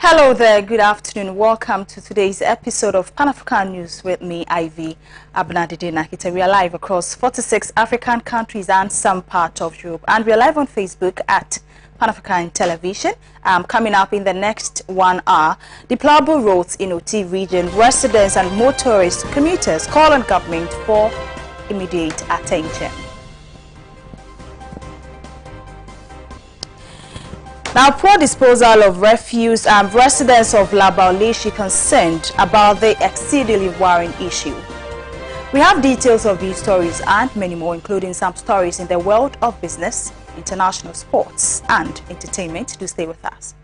Hello there, good afternoon. Welcome to today's episode of Pan-African News with me, Ivy Abnadide Nakita. We are live across 46 African countries and some part of Europe. And we are live on Facebook at Pan-African Television. Coming up in the next 1 hour, deplorable roads in OT region, residents and motorists, commuters call on government for immediate attention. Now, poor disposal of refuse, residents of Labaoleshi concerned about the exceedingly worrying issue. We have details of these stories and many more, including some stories in the world of business, international sports and entertainment. Do stay with us.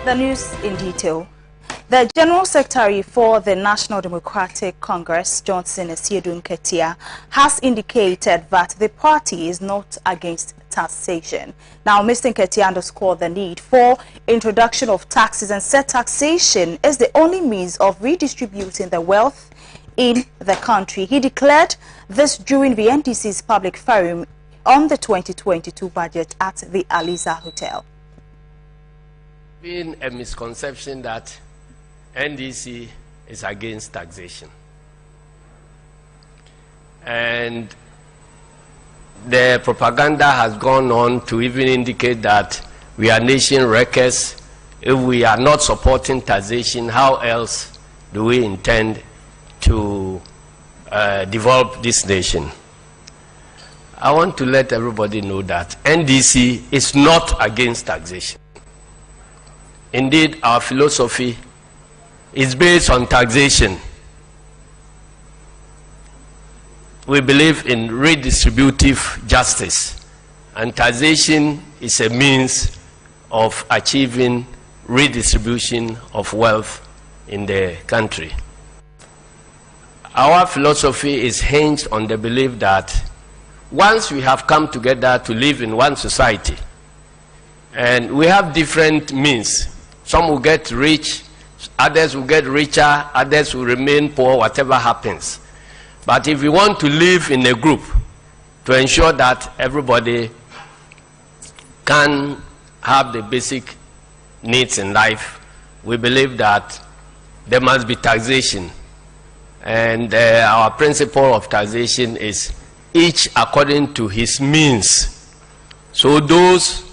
The news in detail. The General Secretary for the National Democratic Congress, Johnson Asiedu Nketia, has indicated that the party is not against taxation. Now, Mr. Nketia underscored the need for introduction of taxes and said taxation is the only means of redistributing the wealth in the country. He declared this during the NDC's public forum on the 2022 budget at the Aliza Hotel. Been a misconception that NDC is against taxation, and the propaganda has gone on to even indicate that we are nation wreckers. If we are not supporting taxation, how else do we intend to develop this nation? I want to let everybody know that NDC is not against taxation. Indeed, our philosophy is based on taxation. We believe in redistributive justice, and taxation is a means of achieving redistribution of wealth in the country. Our philosophy is hinged on the belief that once we have come together to live in one society, and we have different means, some will get rich, others will get richer, others will remain poor, whatever happens. But if we want to live in a group to ensure that everybody can have the basic needs in life, we believe that there must be taxation. And our principle of taxation is each according to his means. So those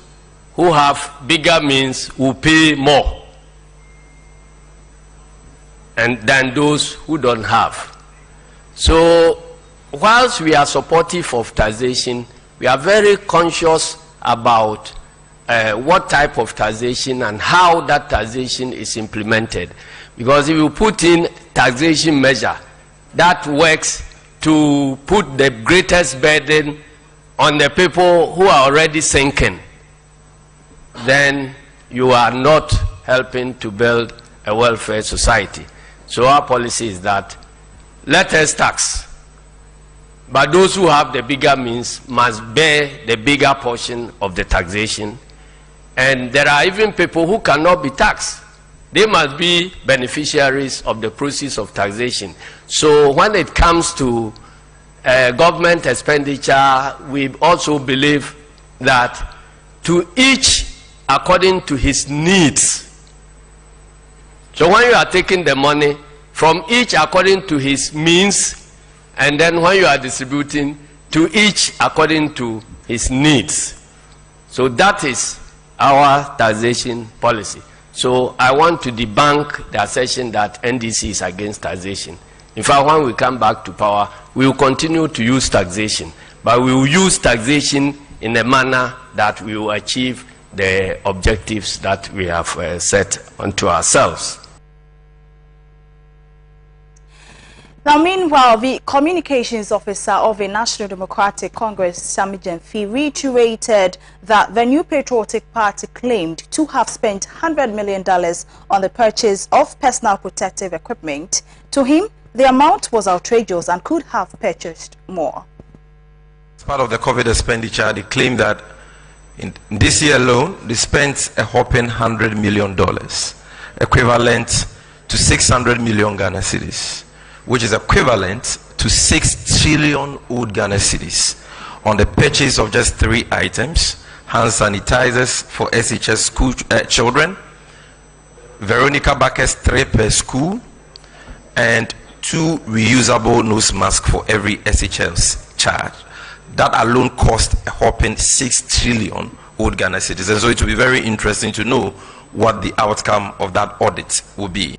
who have bigger means will pay more than those who don't have. So whilst we are supportive of taxation, we are very conscious about what type of taxation and how that taxation is implemented. Because if you put in taxation measure that works to put the greatest burden on the people who are already sinking, then you are not helping to build a welfare society. So our policy is that let us tax, but those who have the bigger means must bear the bigger portion of the taxation. And there are even people who cannot be taxed. They must be beneficiaries of the proceeds of taxation. So when it comes to government expenditure, we also believe that to each according to his needs. So when you are taking the money from each according to his means, and then when you are distributing to each according to his needs. So that is our taxation policy. So I want to debunk the assertion that NDC is against taxation. In fact, when we come back to power, we will continue to use taxation, but we will use taxation in a manner that we will achieve the objectives that we have set onto ourselves. Now, meanwhile, the communications officer of the National Democratic Congress, Sami Gyamfi, reiterated that the New Patriotic Party claimed to have spent $100 million on the purchase of personal protective equipment. To him, the amount was outrageous and could have purchased more. As part of the COVID expenditure, they claim that In this year alone, they spent a whopping $100 million, equivalent to 600 million Ghana cedis, which is equivalent to 6 trillion old Ghana cedis on the purchase of just 3 items: hand sanitizers for SHS school children, Veronica Bacchus 3 per school, and 2 reusable nose masks for every SHS child. That alone cost a whopping 6 trillion old Ghana citizens. So it will be very interesting to know what the outcome of that audit will be.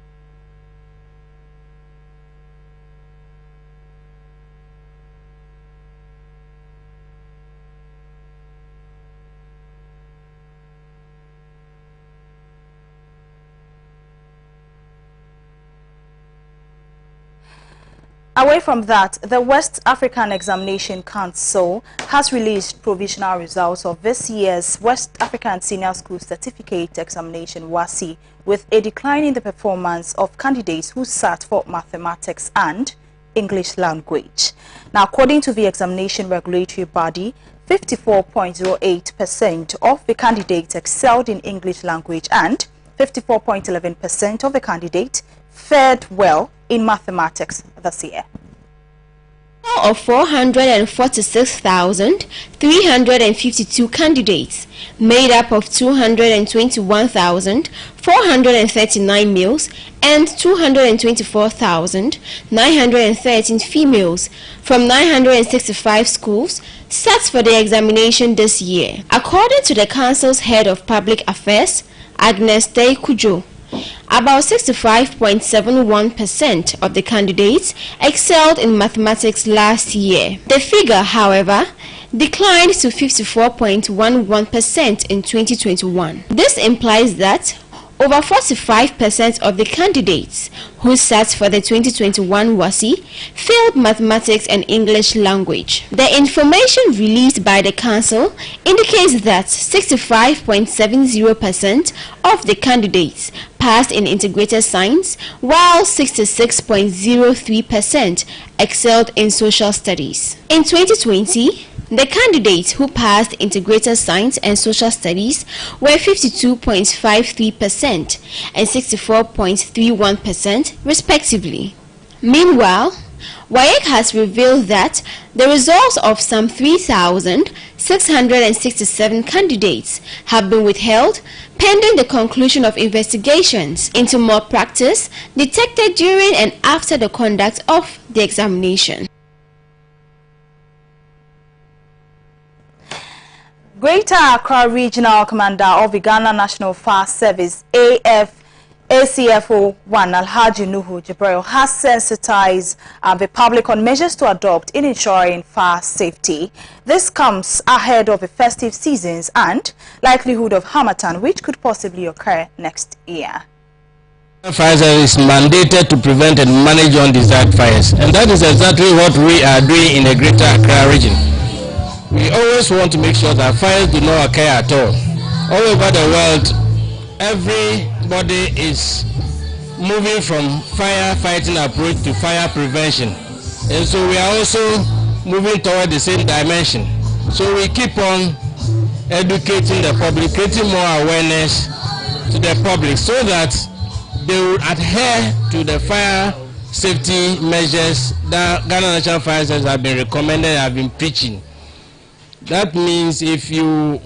Away from that, the West African Examination Council has released provisional results of this year's West African Senior School Certificate Examination (WASSCE), with a decline in the performance of candidates who sat for mathematics and English language. Now, according to the examination regulatory body, 54.08% of the candidates excelled in English language and 54.11% of the candidates fared well in mathematics this year. Of 446,352 candidates, made up of 221,439 males and 224,913 females from 965 schools, sat for the examination this year. According to the Council's Head of Public Affairs, Agnes Day Kujo, about 65.71% of the candidates excelled in mathematics last year. The figure, however, declined to 54.11% in 2021. This implies that over 45% of the candidates who sat for the 2021 WASSCE failed mathematics and English language. The information released by the Council indicates that 65.70% of the candidates passed in integrated science, while 66.03% excelled in social studies. In 2020, the candidates who passed integrated science and social studies were 52.53% and 64.31% respectively. Meanwhile, WAEC has revealed that the results of some 3,667 candidates have been withheld pending the conclusion of investigations into malpractice detected during and after the conduct of the examination. Greater Accra Regional Commander of the Ghana National Fire Service ACFO 1 Alhaji Nuhu Jibril has sensitized the public on measures to adopt in ensuring fire safety. This comes ahead of the festive seasons and likelihood of Harmattan, which could possibly occur next year. Fire service is mandated to prevent and manage undesired fires, and that is exactly what we are doing in the Greater Accra region. We always want to make sure that fires do not occur at all. All over the world, everybody is moving from firefighting approach to fire prevention. And so we are also moving toward the same dimension. So we keep on educating the public, creating more awareness to the public so that they will adhere to the fire safety measures that Ghana National Fire Service have been recommended, have been preaching. That means if you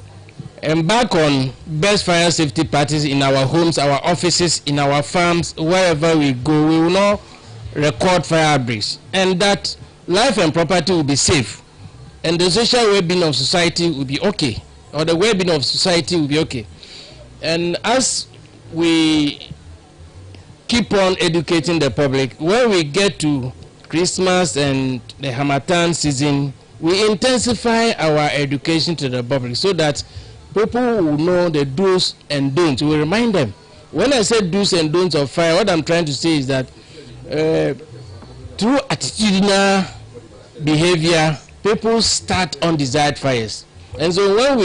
embark on best fire safety practices in our homes, our offices, in our farms, wherever we go, we will not record fire outbreaks, and that life and property will be safe, and the social well-being of society will be okay, or the well-being of society will be okay. And as we keep on educating the public, when we get to Christmas and the Harmattan season, we intensify our education to the public so that people will know the do's and don'ts. We remind them. When I say do's and don'ts of fire, what I'm trying to say is that through attitudinal behavior, people start undesired fires. And so when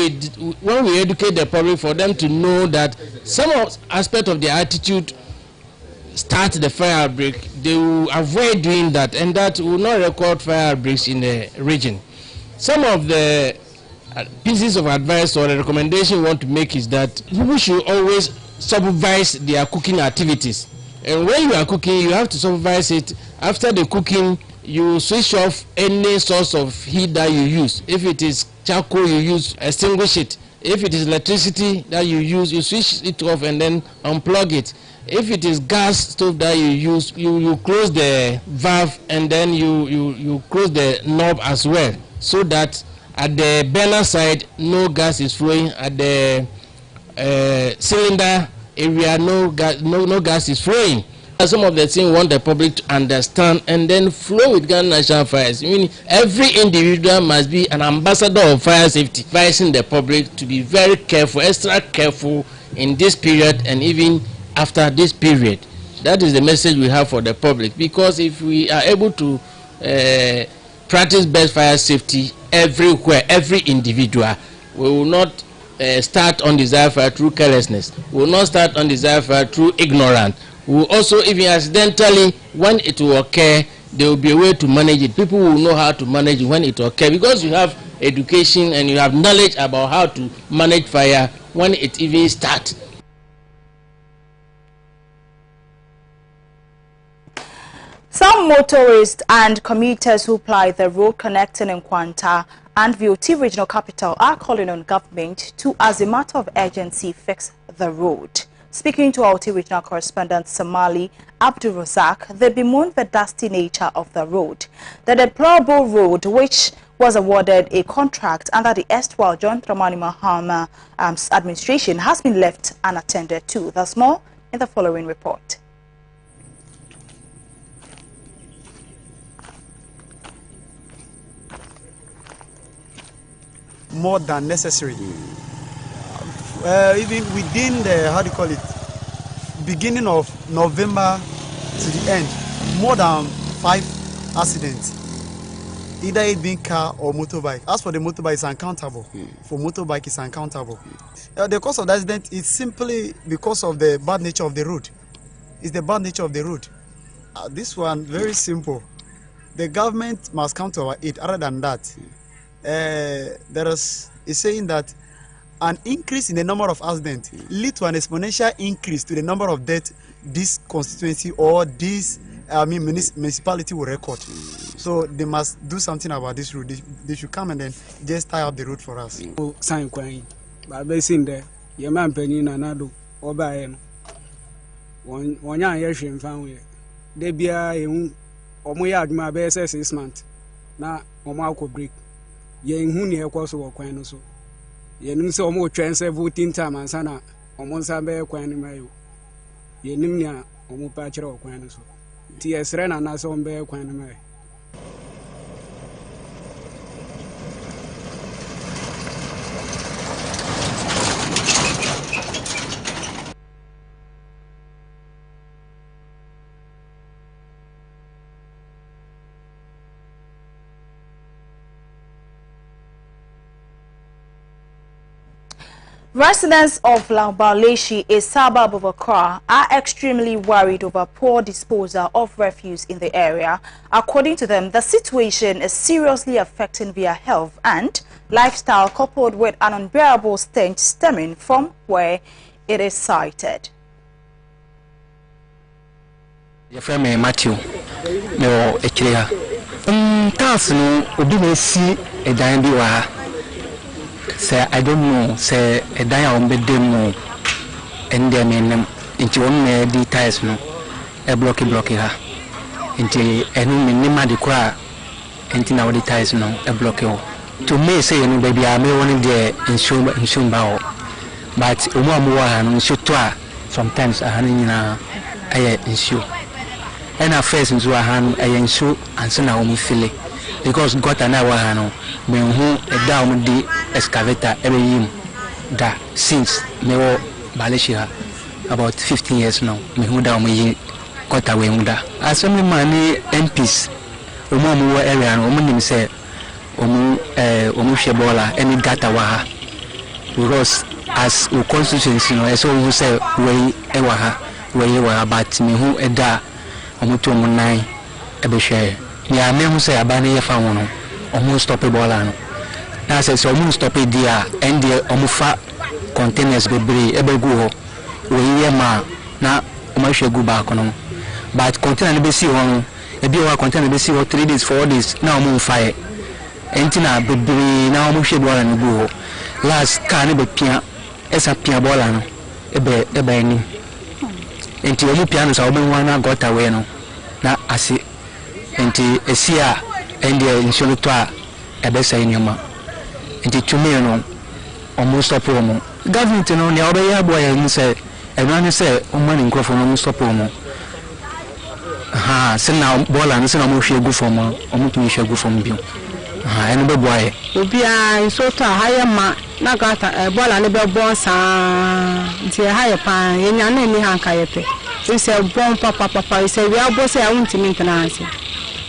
we educate the public for them to know that some aspect of their attitude start the fire outbreak, they will avoid doing that, and that will not record fire outbreaks in the region. Some of the pieces of advice or a recommendation we want to make is that people should always supervise their cooking activities. And when you are cooking, you have to supervise it. After the cooking, you switch off any source of heat that you use. If it is charcoal, you extinguish it. If it is electricity that you use, you switch it off and then unplug it. If it is gas stove that you use, you close the valve and then you close the knob as well, so that at the burner side no gas is flowing. At the cylinder area no gas is flowing. Some of the things we want the public to understand and then flow with Ghana National Fires. I mean, every individual must be an ambassador of fire safety, advising the public to be very careful, extra careful in this period and even after this period. That is the message we have for the public, because if we are able to practice best fire safety everywhere, every individual, we will not start undesired fire through carelessness. We will not start undesired fire through ignorance. We will also, even accidentally, when it will occur, there will be a way to manage it. People will know how to manage it when it occurs, because you have education and you have knowledge about how to manage fire when it even starts. Some motorists and commuters who ply the road connecting Nkwanta and VOT regional capital are calling on government to, as a matter of urgency, fix the road. Speaking to our regional correspondent Somali Abdul Razak, they bemoan the dusty nature of the road. The deplorable road, which was awarded a contract under the erstwhile John Dramani Mahama administration, has been left unattended to. There's more in the following report. More than necessary. Even within the, beginning of November to the end, more than 5 accidents, either it being car or motorbike. As for the motorbike, it's uncountable. For motorbike, it's uncountable. The cause of the accident is simply because of the bad nature of the road. It's the bad nature of the road. This one, very simple. The government must come to our aid. Other than that, there is saying that an increase in the number of accidents lead to an exponential increase to the number of deaths this constituency or this municipality will record. So they must do something about this road. They should come and then just tie up the road for us. Sign crying, but basing there, your man penny nanado or by one young Asian family. They be a or my yard my best 6 months. Now, Omako break. Yen who near course or quine so. Yen so more transfer voting time and sana or Monsabe quine mayo. Yenimia or more patcher or quine so. T.S. Ren and as on bear quine may. Residents of Laubaleshi, a suburb of Accra, are extremely worried over poor disposal of refuse in the area. According to them, the situation is seriously affecting their health and lifestyle, coupled with an unbearable stench stemming from where it is sited. Your friend Matthew, no, a dime say I don't know, say a dia on bedemo and then into one details no a blocky her into any minima de cry and now the ties no a block to me say any baby I may want there in Shumbao but Umamuan should try sometimes a honey in shoe and our face into a hand a ensure and so now we feel it. Because got an hour hano, me who a down the excavator every year that since me o Malaysia about 15 years now, me who down me got away with that. As some money MPs, Omo area and Omo say Omo Shebola, any gatawaha. Because as a constituency, you know, as all say way ewaha, way ewa, but me who a da Omo to Monai a share. Yeah, me who say abani ya fawono, almost stop a bolano. na say so mu stop it there and the omufa containers bebre ebegu ho we ye ma na omahwe gu ba kono but container no be si ho no ebi wa container be si ho 3 days 4 days na omu fire entina bebre na omuhwe bola no gu ho last car ne be pia esa pia bola no ebe ni enti omu pia no sa obenwa na got away no na ase enti esia and the insure to ebe say nyoma enti tumi no omu stop omu government no ne obe ya boy ni say everyone say omu ni nkrofo no stop omu ha sina bola ni sina omu hwe gu fom omu tumi hwe gu fom bi ha eno be boy obi a insure to higher ma na gata bola ne be bon sa nti higher pa yenya na ni hanka yepe we say bon papa we say we abo say I want to maintenance.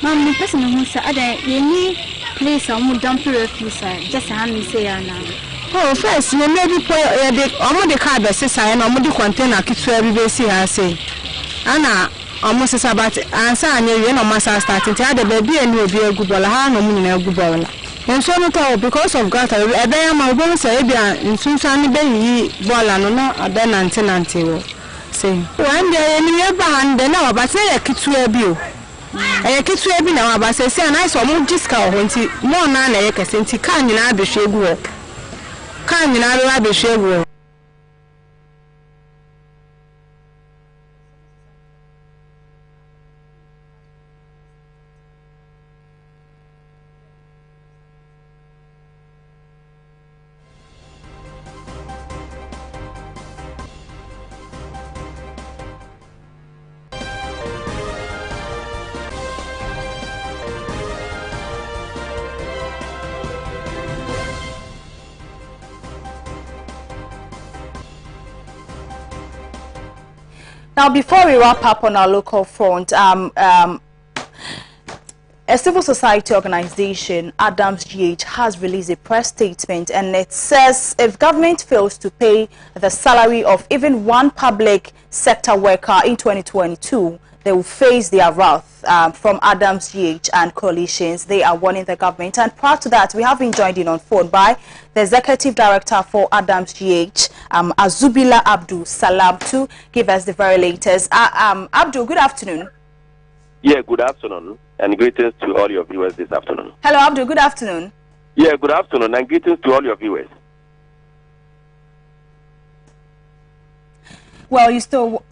Mom, person who said, "You need place some dump refuse." Just hand me say now. Oh, first, you maybe put the car by say I am the container keep to every say I say. Anna almost is about answer and you know massa starting to the baby and will be a good ball. How no meaning a good ball. And so not because of God, I bear my woman say, in soon sunny baby ball and no, I then antenna. Say, one day in your band, then now, but say a kid to a bill. I get to be now, but say, and I saw more discount when she more none a since he can't in Abbey Shade work. Can't in Abbey Shade work. Now, before we wrap up on our local front, a civil society organization, Adams GH, has released a press statement, and it says if government fails to pay the salary of even one public sector worker in 2022, they will face their wrath from Adams GH and coalitions. They are warning the government. And prior to that, we have been joined in on phone by the Executive Director for Adams GH, Azubila Abdul Salam, to give us the very latest. Abdul, good afternoon. Yeah, good afternoon, and greetings to all your viewers this afternoon. Hello, Abdul, good afternoon. Yeah, good afternoon, and greetings to all your viewers. Well, you still...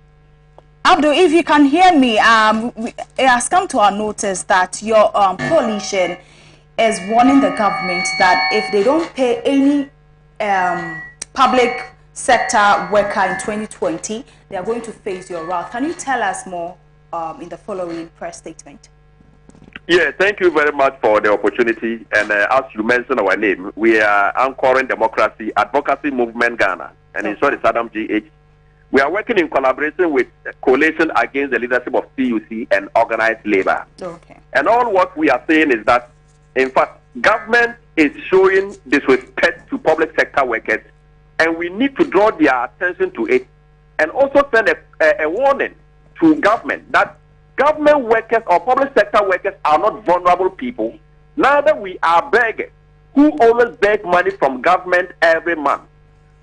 Abdul, if you can hear me, it has come to our notice that your coalition is warning the government that if they don't pay any public sector worker in 2020, they are going to face your wrath. Can you tell us more in the following press statement? Yeah, thank you very much for the opportunity. And as you mentioned our name, we are Anchoring Democracy Advocacy Movement Ghana, and in short, it's Adams GH. We are working in collaboration with Coalition Against the Leadership of CUC and Organized Labor. Okay. And all what we are saying is that, in fact, government is showing disrespect to public sector workers, and we need to draw their attention to it, and also send a warning to government that government workers or public sector workers are not vulnerable people. Neither we are beggars who always beg money from government every month.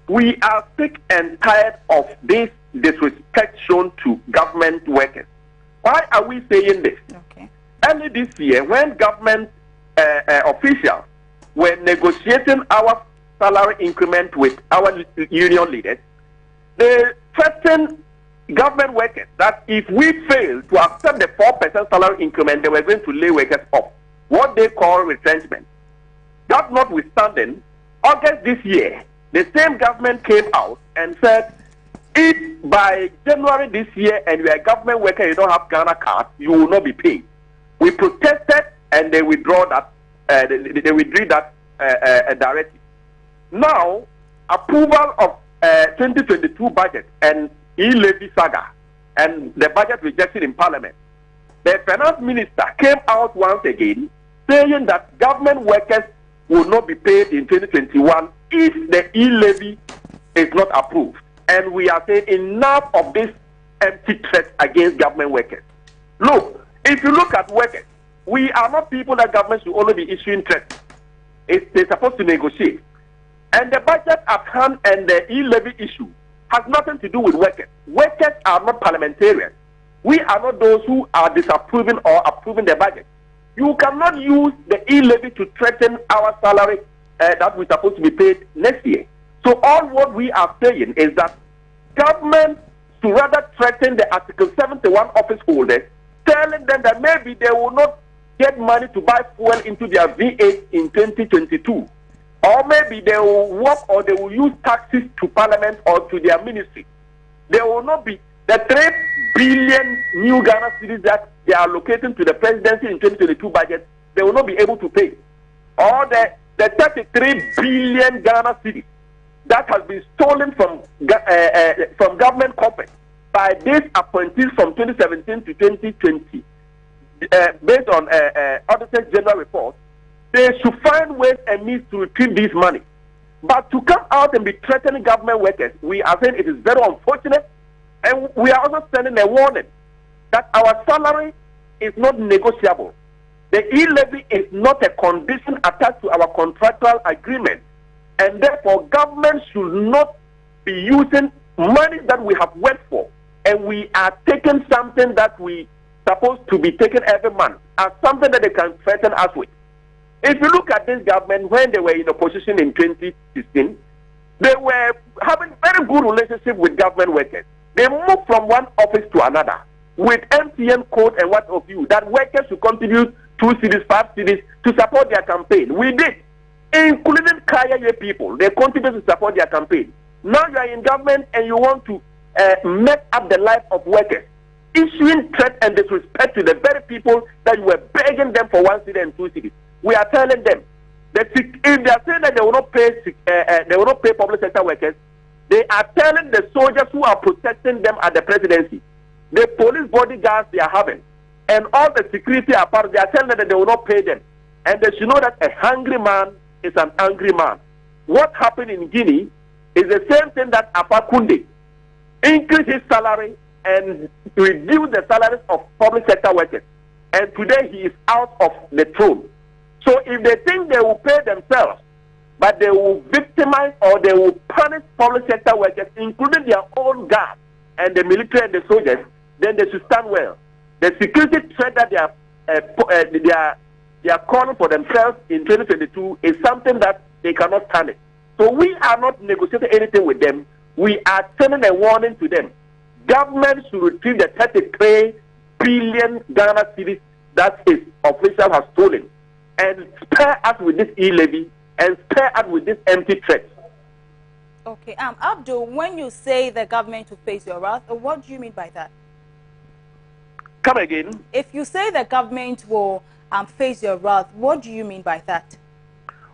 We are sick and tired of this disrespect shown to government workers. Why are we saying this? Okay. Early this year, when government officials were negotiating our salary increment with our union leaders, they threatened government workers that if we fail to accept the 4% salary increment, they were going to lay workers off, what they call retrenchment. That notwithstanding, August this year, the same government came out and said, if by January this year and you are a government worker, you don't have Ghana card, you will not be paid. We protested and they withdrew that. They withdrew that directive. Now, approval of 2022 budget and e-levy saga and the budget rejection in Parliament. The finance minister came out once again saying that government workers will not be paid in 2021 if the e-levy is not approved. And we are saying enough of this empty threat against government workers. Look, if you look at workers, we are not people that government should only be issuing threats. they're supposed to negotiate. And the budget at hand and the e-levy issue has nothing to do with workers. Workers are not parliamentarians. We are not those who are disapproving or approving the budget. You cannot use the e-levy to threaten our salary that we're supposed to be paid next year. So all what we are saying is that government should rather threaten the Article 71 office holders, telling them that maybe they will not get money to buy fuel into their V8 in 2022. Or maybe they will work or they will use taxes to parliament or to their ministry. There will not be the 3 billion new Ghana cedis that they are allocating to the presidency in 2022 budget, they will not be able to pay. Or the 33 billion Ghana cedis that has been stolen from government coffers by these appointees from 2017 to 2020, based on Auditor General report, they should find ways and means to retrieve this money. But to come out and be threatening government workers, we are saying it is very unfortunate, and we are also sending a warning that our salary is not negotiable. The e-levy is not a condition attached to our contractual agreement, and therefore government should not be using money that we have worked for, and we are taking something that we supposed to be taken every month as something that they can threaten us with. If you look at this government, when they were in opposition in 2016, they were having very good relationship with government workers. They moved from one office to another with MTN code and what of you, that workers should contribute 2 cedis, 5 cedis to support their campaign. We did, including Kaya people. They contributed to support their campaign. Now you are in government and you want to mess up the life of workers, issuing threat and disrespect to the very people that you were begging them for 1 cedi and 2 cedis. We are telling them that if they are saying that they will not pay public sector workers, they are telling the soldiers who are protecting them at the presidency, the police bodyguards they are having, and all the security apparatus, they are telling them that they will not pay them. And they should know that a hungry man is an angry man. What happened in Guinea is the same thing that Alpha Conde increased his salary and reduced the salaries of public sector workers. And today he is out of the throne. So if they think they will pay themselves, but they will victimize or they will punish public sector workers, including their own guards and the military and the soldiers, then they should stand well. The security threat that they are calling for themselves in 2022 is something that they cannot stand it. So we are not negotiating anything with them. We are sending a warning to them. Government should retrieve the 33 billion Ghana cedis that its official has stolen, and spare us with this e-levy and spare us with this empty threat. Okay, Abdul, when you say the government will face your wrath, what do you mean by that? Come again. If you say the government will face your wrath, what do you mean by that?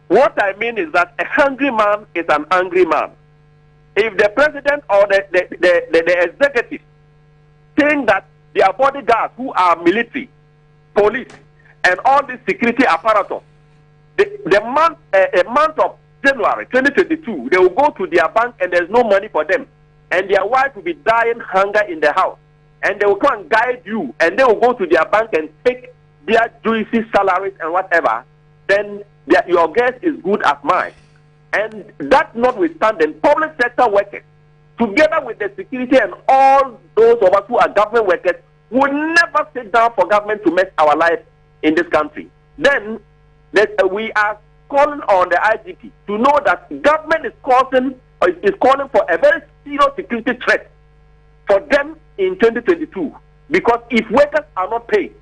What I mean is that a hungry man is an angry man. If the president or the executive think that their bodyguards who are military, police, and all this security apparatus, a month of January 2022, they will go to their bank and there's no money for them, and their wife will be dying hunger in the house, and they will come and guide you, and they will go to their bank and take their juicy salaries and whatever, then your guess is good as mine. And that notwithstanding, public sector workers, together with the security and all those of us who are government workers, will never sit down for government to mess our life in this country. Then we are calling on the IGP to know that government is calling for a very serious security threat for them in 2022. Because if workers are not paid,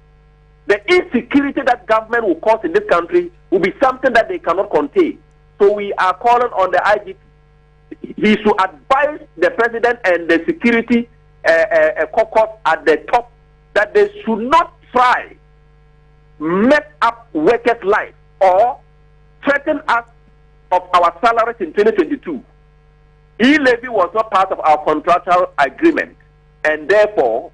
the insecurity that government will cause in this country will be something that they cannot contain. So we are calling on the IGP. He should advise the president and the security caucus at the top that they should not try mess up workers' lives or threaten us of our salaries in 2022. E-levy was not part of our contractual agreement, and therefore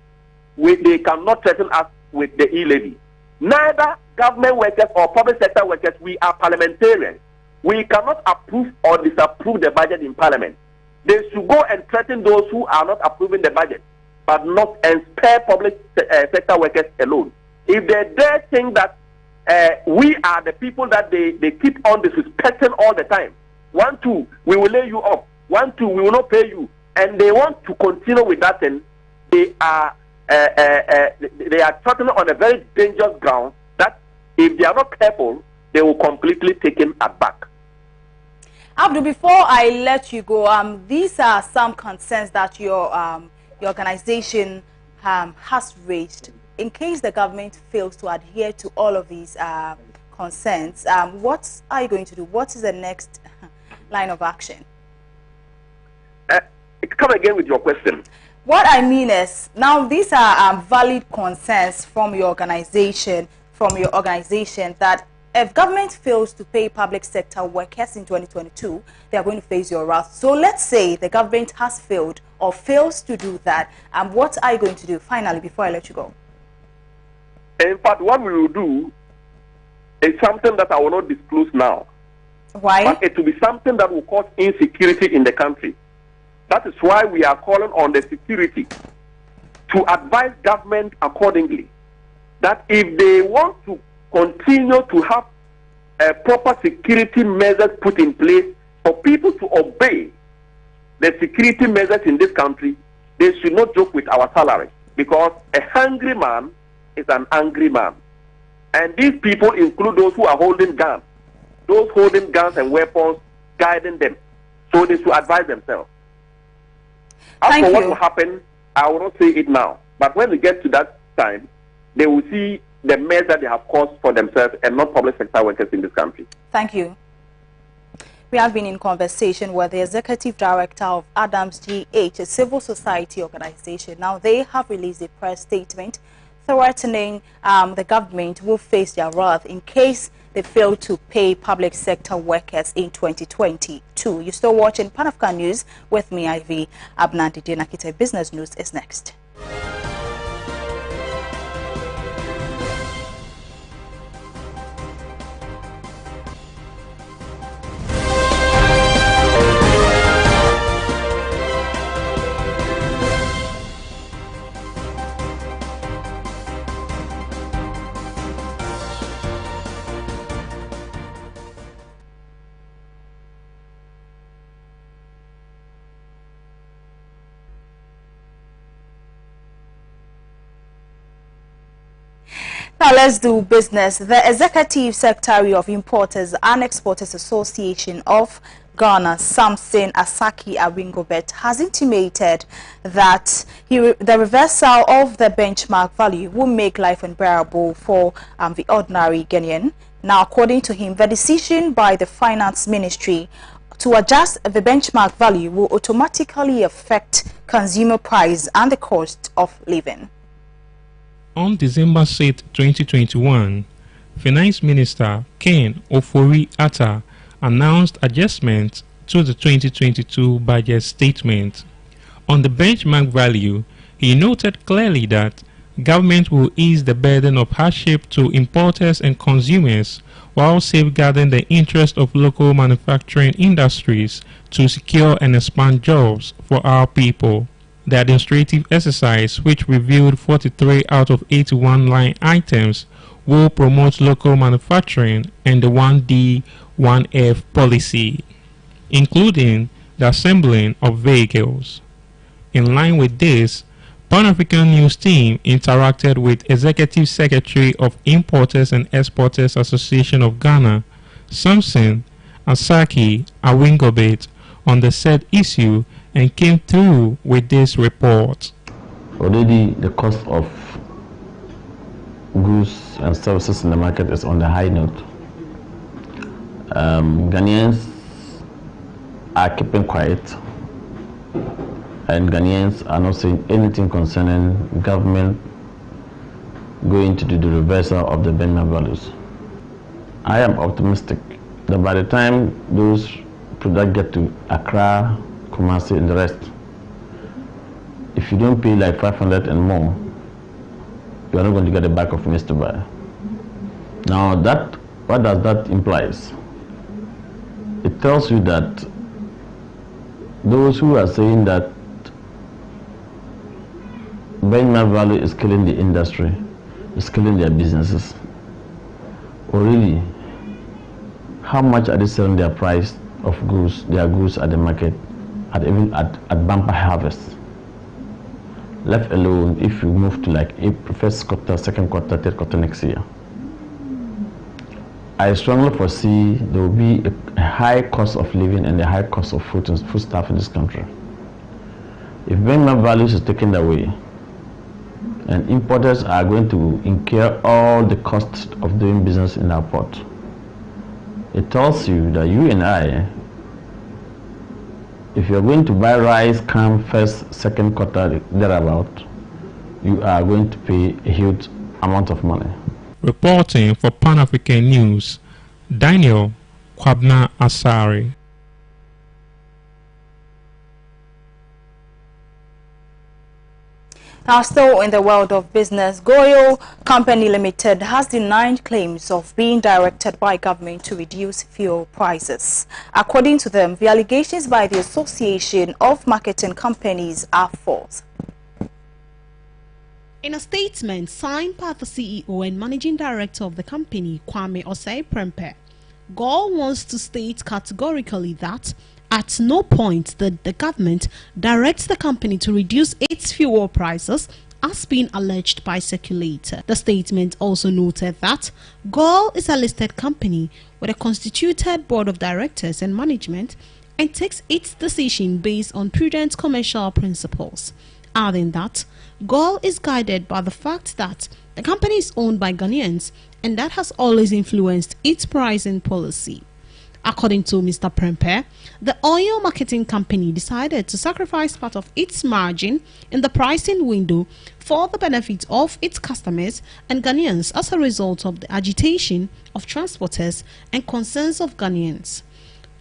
they cannot threaten us with the e-levy. Neither government workers or public sector workers, we are parliamentarians. We cannot approve or disapprove the budget in parliament. They should go and threaten those who are not approving the budget, but not and spare public sector workers alone. If they dare think that we are the people that they keep on disrespecting all the time. 1, 2, we will lay you up. 1, 2, we will not pay you. And they want to continue with that, and they are trotting on a very dangerous ground that if they are not careful, they will completely take him aback. Abdul, before I let you go, these are some concerns that your organization has raised. In case the government fails to adhere to all of these concerns, what are you going to do? What is the next line of action? Come again with your question. What I mean is, now these are valid concerns from your organization, that if government fails to pay public sector workers in 2022, they are going to face your wrath. So let's say the government has failed or fails to do that, and what are you going to do? Finally, before I let you go. In fact, what we will do is something that I will not disclose now. Why? But it will be something that will cause insecurity in the country. That is why we are calling on the security to advise government accordingly, that if they want to continue to have proper security measures put in place for people to obey the security measures in this country, they should not joke with our salary, because a hungry man is an angry man. And these people include those who are holding guns, those holding guns and weapons, guiding them. So they should advise themselves. As for what will happen, I will not say it now. But when we get to that time, they will see the mess that they have caused for themselves and not public sector workers in this country. Thank you. We have been in conversation with the Executive Director of Adams GH, a civil society organization. Now, they have released a press statement threatening the government will face their wrath in case they fail to pay public sector workers in 2022. You're still watching Pan African News with me, Ivy Abnandi. Nakita Business News is next. Now let's do business. The Executive Secretary of Importers and Exporters Association of Ghana, Samson Asaki Awingobet, has intimated that the reversal of the benchmark value will make life unbearable for the ordinary Ghanaian. Now, according to him, the decision by the Finance Ministry to adjust the benchmark value will automatically affect consumer price and the cost of living. On December 6, 2021, Finance Minister Ken Ofori-Atta announced adjustments to the 2022 budget statement. On the benchmark value, he noted clearly that government will ease the burden of hardship to importers and consumers while safeguarding the interest of local manufacturing industries to secure and expand jobs for our people. The administrative exercise, which reviewed 43 out of 81 line items, will promote local manufacturing and the 1D, 1F policy, including the assembling of vehicles. In line with this, Pan African News team interacted with Executive Secretary of Importers and Exporters Association of Ghana, Samson Asaki Awingobet, on the said issue and came through with this report. Already the cost of goods and services in the market is on the high note. Ghanaians are keeping quiet, and Ghanaians are not saying anything concerning government going to do the reversal of the benchmark values. I am optimistic that by the time those products get to Accra, Kumasi and the rest, if you don't pay like 500 and more, you are not going to get a bag of maize to buy. Now what does that imply? It tells you that those who are saying that benchmark value is killing the industry, is killing their businesses, already, how much are they selling their price of goods, their goods at the market, at bumper harvest? Left alone if you move to like first quarter, second quarter, third quarter next year. I strongly foresee there will be a high cost of living and a high cost of food and foodstuff in this country. If minimum values is taken away, and importers are going to incur all the costs of doing business in our port, it tells you that you and I, if you're going to buy rice come first, second quarter, thereabout, you are going to pay a huge amount of money. Reporting for Pan-African News, Daniel Kwabna Asari. Now, still in the world of business, Goil Company Limited has denied claims of being directed by government to reduce fuel prices. According to them, the allegations by the Association of Marketing Companies are false. In a statement signed by the CEO and Managing Director of the company, Kwame Osei-Prempeh, Goil wants to state categorically that at no point did the government direct the company to reduce its fuel prices as being alleged by Circulator. The statement also noted that Goil is a listed company with a constituted board of directors and management and takes its decision based on prudent commercial principles, adding that Goil is guided by the fact that the company is owned by Ghanaians and that has always influenced its pricing policy. According to Mr. Prempeh, the oil marketing company decided to sacrifice part of its margin in the pricing window for the benefit of its customers and Ghanaians as a result of the agitation of transporters and concerns of Ghanaians.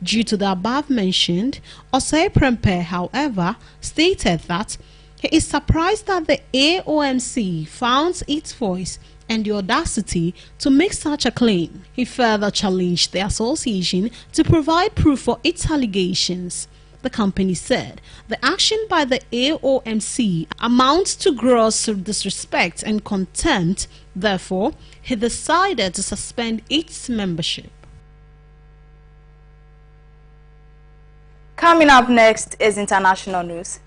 Due to the above mentioned, Osei-Prempeh, however, stated that he is surprised that the AOMC found its voice and the audacity to make such a claim. He further challenged the association to provide proof for its allegations. The company said the action by the AOMC amounts to gross disrespect and contempt. Therefore, he decided to suspend its membership. Coming up next is international news.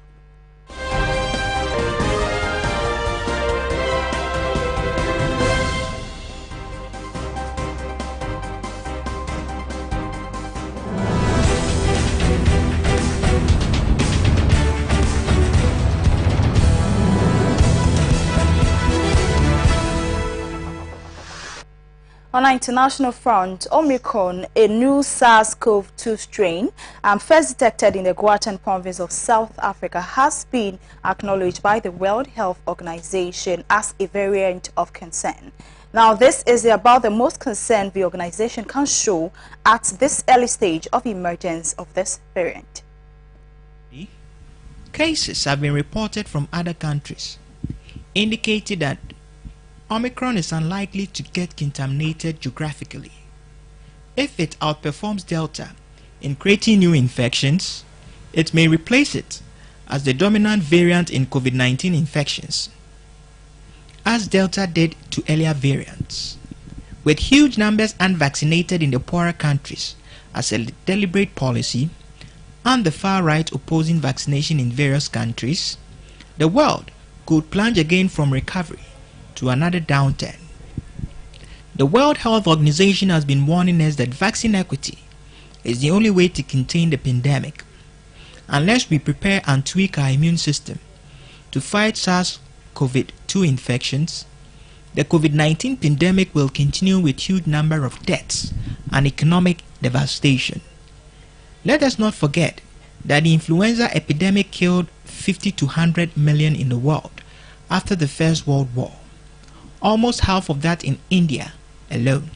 On an international front, Omicron, a new SARS-CoV-2 strain, first detected in the Gauteng province of South Africa, has been acknowledged by the World Health Organization as a variant of concern. Now, this is about the most concern the organization can show at this early stage of emergence of this variant. Cases have been reported from other countries, indicating that Omicron is unlikely to get contaminated geographically. If it outperforms Delta in creating new infections, it may replace it as the dominant variant in COVID-19 infections, as Delta did to earlier variants. With huge numbers unvaccinated in the poorer countries as a deliberate policy, and the far right opposing vaccination in various countries, the world could plunge again from recovery to another downturn. The World Health Organization has been warning us that vaccine equity is the only way to contain the pandemic. Unless we prepare and tweak our immune system to fight SARS-CoV-2 infections, the COVID-19 pandemic will continue with huge number of deaths and economic devastation. Let us not forget that the influenza epidemic killed 50 to 100 million in the world after the First World War. Almost half of that in India alone.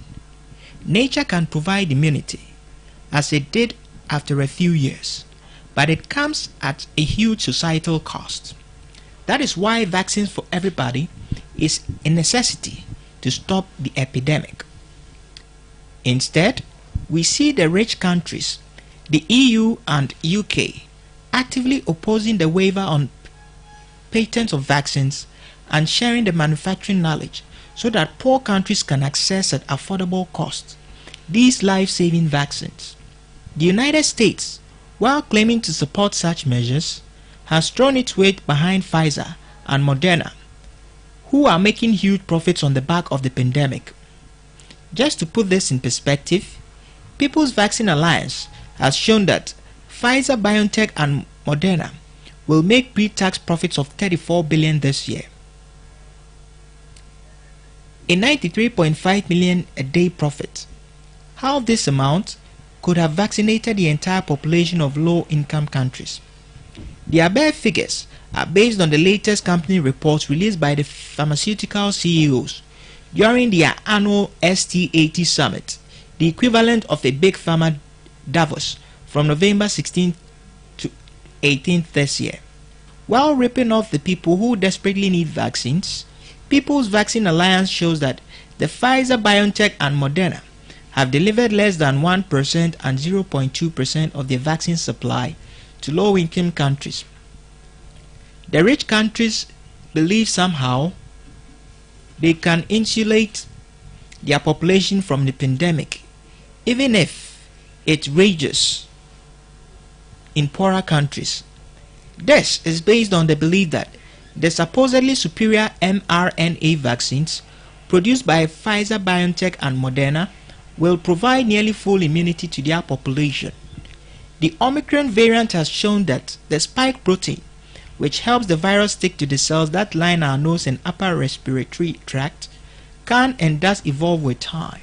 Nature can provide immunity, as it did after a few years, but it comes at a huge societal cost. That is why vaccines for everybody is a necessity to stop the epidemic. Instead, we see the rich countries, the EU and UK, actively opposing the waiver on patents of vaccines and sharing the manufacturing knowledge so that poor countries can access at affordable cost these life-saving vaccines. The United States, while claiming to support such measures, has thrown its weight behind Pfizer and Moderna, who are making huge profits on the back of the pandemic. Just to put this in perspective, People's Vaccine Alliance has shown that Pfizer, BioNTech and Moderna will make pre-tax profits of $34 billion this year. A 93.5 million a day profit. Half this amount could have vaccinated the entire population of low-income countries. The above figures are based on the latest company reports released by the pharmaceutical CEOs during their annual ST80 summit, the equivalent of a big pharma Davos, from November 16th to 18th this year. While ripping off the people who desperately need vaccines, People's Vaccine Alliance shows that the Pfizer, BioNTech and Moderna have delivered less than 1% and 0.2% of their vaccine supply to low-income countries. The rich countries believe somehow they can insulate their population from the pandemic, even if it rages in poorer countries. This is based on the belief that the supposedly superior mRNA vaccines produced by Pfizer, BioNTech and Moderna will provide nearly full immunity to their population. The Omicron variant has shown that the spike protein, which helps the virus stick to the cells that line our nose and upper respiratory tract, can and does evolve with time.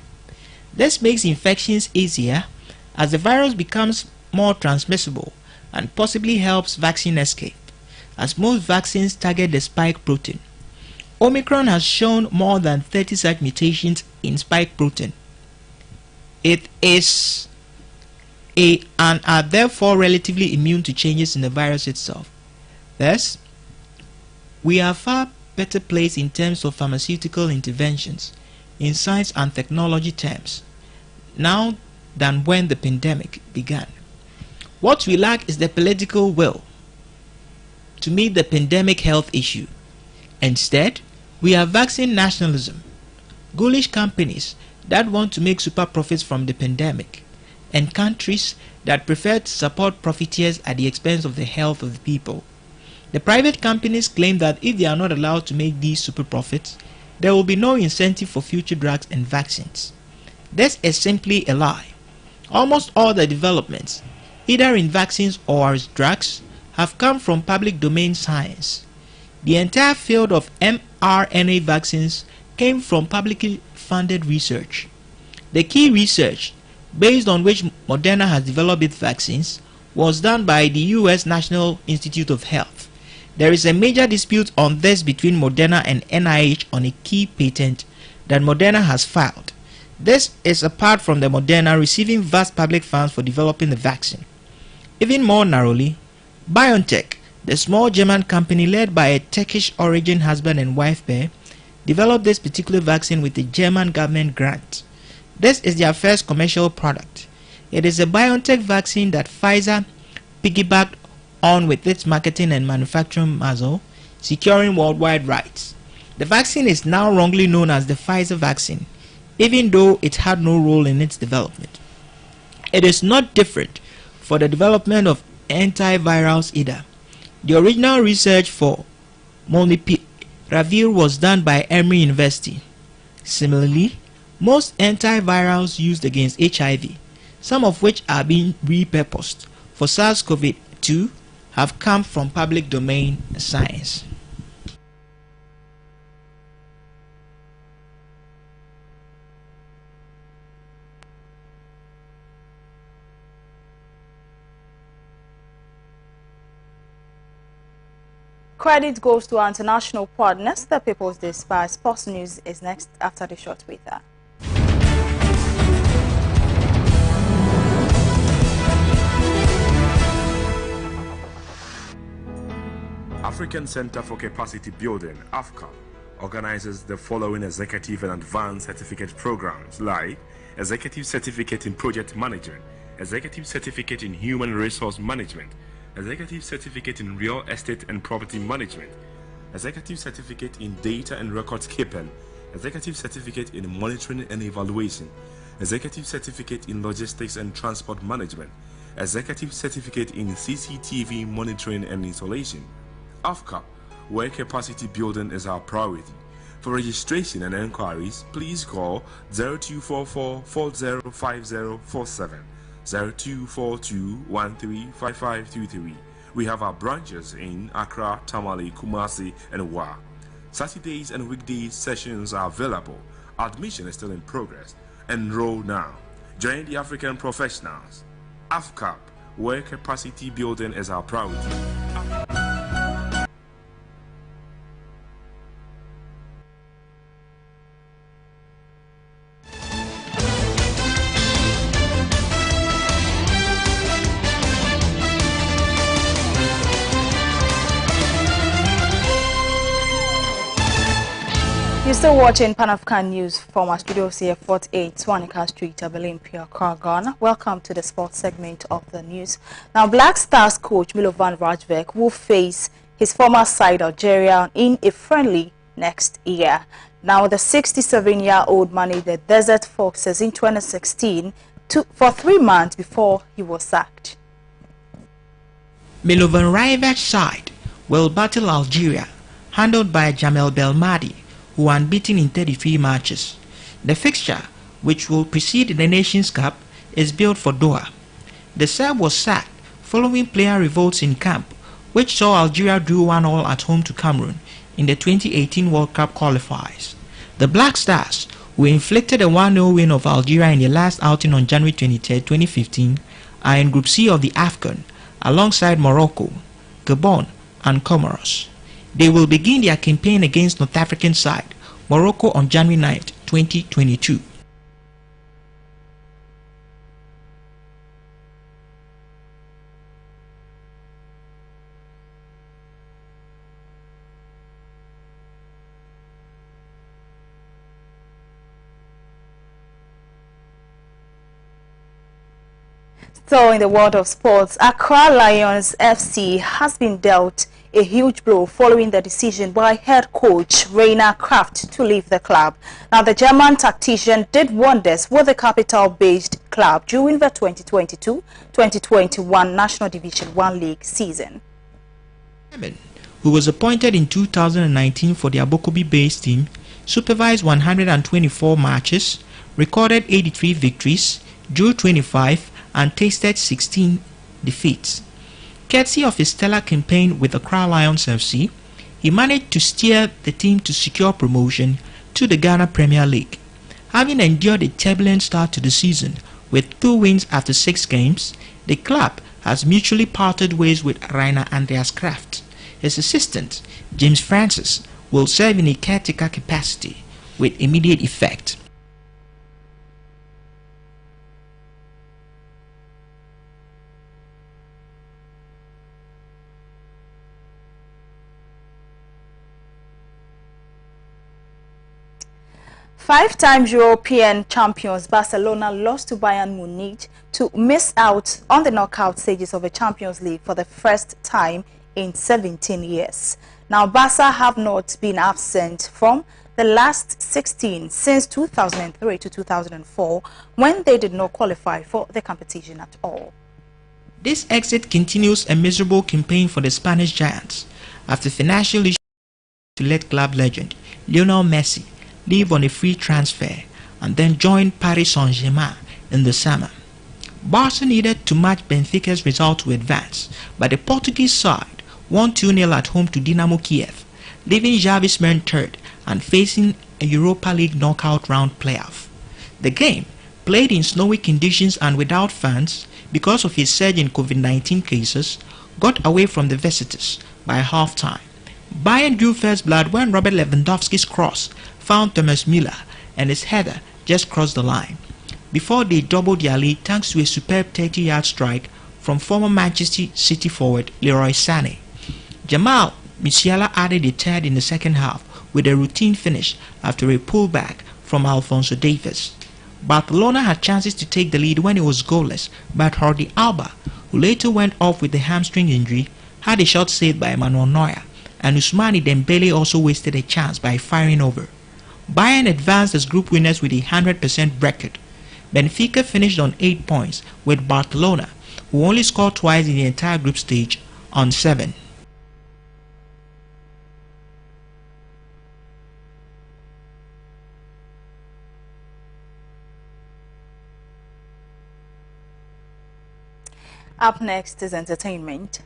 This makes infections easier as the virus becomes more transmissible and possibly helps vaccine escape, as most vaccines target the spike protein. Omicron has shown more than 30 such mutations in spike protein. It is and are therefore relatively immune to changes in the virus itself. Thus, we are far better placed in terms of pharmaceutical interventions, in science and technology terms, now than when the pandemic began. What we lack is the political will to meet the pandemic health issue. Instead, we have vaccine nationalism, ghoulish companies that want to make super profits from the pandemic, and countries that prefer to support profiteers at the expense of the health of the people. The private companies claim that if they are not allowed to make these super profits, there will be no incentive for future drugs and vaccines. This is simply a lie. Almost all the developments, either in vaccines or as drugs, have come from public domain science. The entire field of mRNA vaccines came from publicly funded research. The key research based on which Moderna has developed its vaccines was done by the US National Institute of Health. There is a major dispute on this between Moderna and NIH on a key patent that Moderna has filed. This is apart from the Moderna receiving vast public funds for developing the vaccine. Even more narrowly, BioNTech, the small German company led by a Turkish origin husband and wife pair, developed this particular vaccine with a German government grant. This is their first commercial product. It is a BioNTech vaccine that Pfizer piggybacked on with its marketing and manufacturing muscle, securing worldwide rights. The vaccine is now wrongly known as the Pfizer vaccine, even though it had no role in its development. It is not different for the development of antivirals either. The original research for molnupiravir was done by Emory University. Similarly, most antivirals used against HIV, some of which are being repurposed for SARS-CoV-2, have come from public domain science. Credit goes to our international partners. The People's Dispatch Sports News is next after the short breather. African Center for Capacity Building, AFCA, organizes the following executive and advanced certificate programs like Executive Certificate in Project Management, Executive Certificate in Human Resource Management, Executive Certificate in Real Estate and Property Management, Executive Certificate in Data and Records Keeping, Executive Certificate in Monitoring and Evaluation, Executive Certificate in Logistics and Transport Management, Executive Certificate in CCTV Monitoring and Installation. AFCAP, where capacity building is our priority. For registration and enquiries, please call 0244 405047, 0242135523. We have our branches in Accra, Tamale, Kumasi, and Wa. Saturdays and weekdays sessions are available. Admission is still in progress. Enroll now. Join the African professionals. AFCAP, where capacity building is our priority. You're still watching Pan-African News from our studios here, 48 Swanika Street, Olympia, Ghana. Welcome to the sports segment of the news. Now, Black Stars coach Milovan Rajvek will face his former side Algeria in a friendly next year. Now, the 67-year-old managed the Desert Foxes in 2016 for 3 months before he was sacked. Milovan Rajvek's side will battle Algeria, handled by Jamel Belmadi, who are unbeaten in 33 matches. The fixture, which will precede the Nations Cup, is built for Doha. The Serb was sacked following player revolts in camp, which saw Algeria do 1-1 at home to Cameroon in the 2018 World Cup qualifiers. The Black Stars, who inflicted a 1-0 win of Algeria in their last outing on January 23, 2015, are in Group C of the AFCON, alongside Morocco, Gabon, and Comoros. They will begin their campaign against North African side Morocco on January 9, 2022. So, in the world of sports, Accra Lions FC has been dealt a huge blow following the decision by head coach Rainer Kraft to leave the club. Now, the German tactician did wonders with the capital-based club during the 2022-2021 National Division 1 League season. Who was appointed in 2019 for the Abokobi-based team, supervised 124 matches, recorded 83 victories, drew 25, and tasted 16 defeats. Courtesy of his stellar campaign with the Accra Lions FC, he managed to steer the team to secure promotion to the Ghana Premier League. Having endured a turbulent start to the season with 2 wins after 6 games, the club has mutually parted ways with Rainer Andreas Kraft. His assistant, James Francis, will serve in a caretaker capacity with immediate effect. Five-time European champions Barcelona lost to Bayern Munich to miss out on the knockout stages of the Champions League for the first time in 17 years. Now, Barca have not been absent from the last 16 since 2003 to 2004, when they did not qualify for the competition at all. This exit continues a miserable campaign for the Spanish Giants after financial issues to let club legend Lionel Messi leave on a free transfer and then join Paris Saint-Germain in the summer. Barca needed to match Benfica's result to advance, but the Portuguese side won 2-0 at home to Dynamo Kiev, leaving Javi's men third and facing a Europa League knockout round playoff. The game, played in snowy conditions and without fans because of a surge in COVID-19 cases, got away from the visitors by half-time. Bayern drew first blood when Robert Lewandowski's cross found Thomas Müller and his header just crossed the line, before they doubled their lead thanks to a superb 30-yard strike from former Manchester City forward Leroy Sané. Jamal Musiala added a third in the second half with a routine finish after a pullback from Alphonso Davies. Barcelona had chances to take the lead when it was goalless, but Jordi Alba, who later went off with a hamstring injury, had a shot saved by Manuel Neuer, and Ousmane Dembele also wasted a chance by firing over. Bayern advanced as group winners with a 100% record. Benfica finished on 8 points, with Barcelona, who only scored twice in the entire group stage, on 7. Up next is entertainment.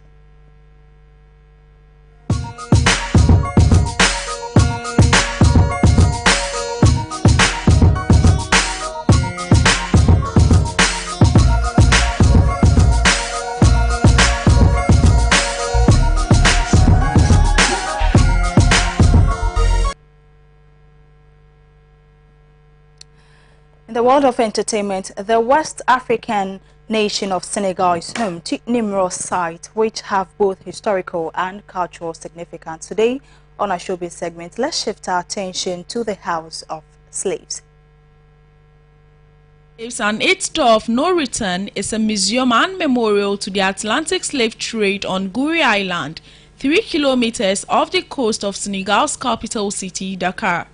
In the world of entertainment, the West African nation of Senegal is home to numerous sites which have both historical and cultural significance. Today, on our showbiz segment, let's shift our attention to the House of Slaves. And its door of no return is a museum and memorial to the Atlantic slave trade on Guri Island, 3 kilometers off the coast of Senegal's capital city, Dakar.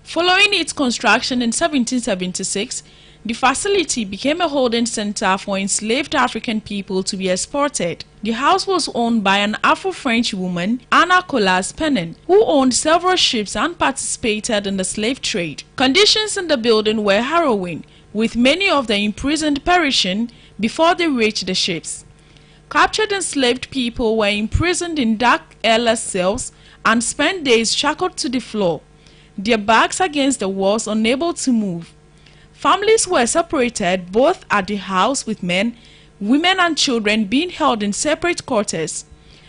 Following its construction in 1776, the facility became a holding center for enslaved African people to be exported. The house was owned by an Afro-French woman, Anna Colas Penin, who owned several ships and participated in the slave trade. Conditions in the building were harrowing, with many of the imprisoned perishing before they reached the ships. Captured enslaved people were imprisoned in dark, airless cells and spent days shackled to the floor, their backs against the walls, unable to move. Families were separated both at the house, with men, women and children being held in separate quarters,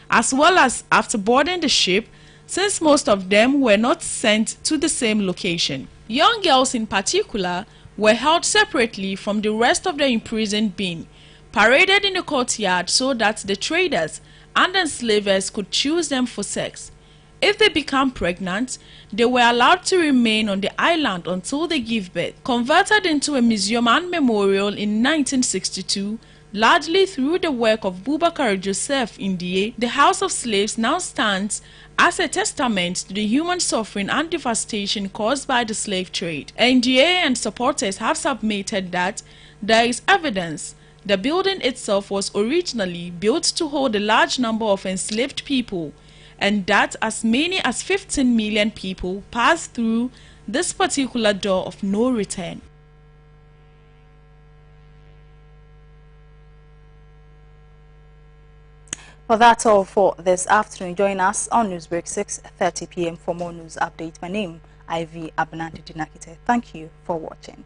as well as after boarding the ship, since most of them were not sent to the same location. Young girls in particular were held separately from the rest of the imprisoned being, paraded in the courtyard so that the traders and enslavers could choose them for sex. If they become pregnant, they were allowed to remain on the island until they give birth. Converted into a museum and memorial in 1962, largely through the work of Boubacar Joseph Ndiaye, the House of Slaves now stands as a testament to the human suffering and devastation caused by the slave trade. Ndiaye and supporters have submitted that there is evidence the building itself was originally built to hold a large number of enslaved people, and that as many as 15 million people pass through this particular door of no return. Well, that's all for this afternoon. Join us on Newsbreak 6:30 p.m. for more news updates. My name, Ivy Abnandi Dinakite. Thank you for watching.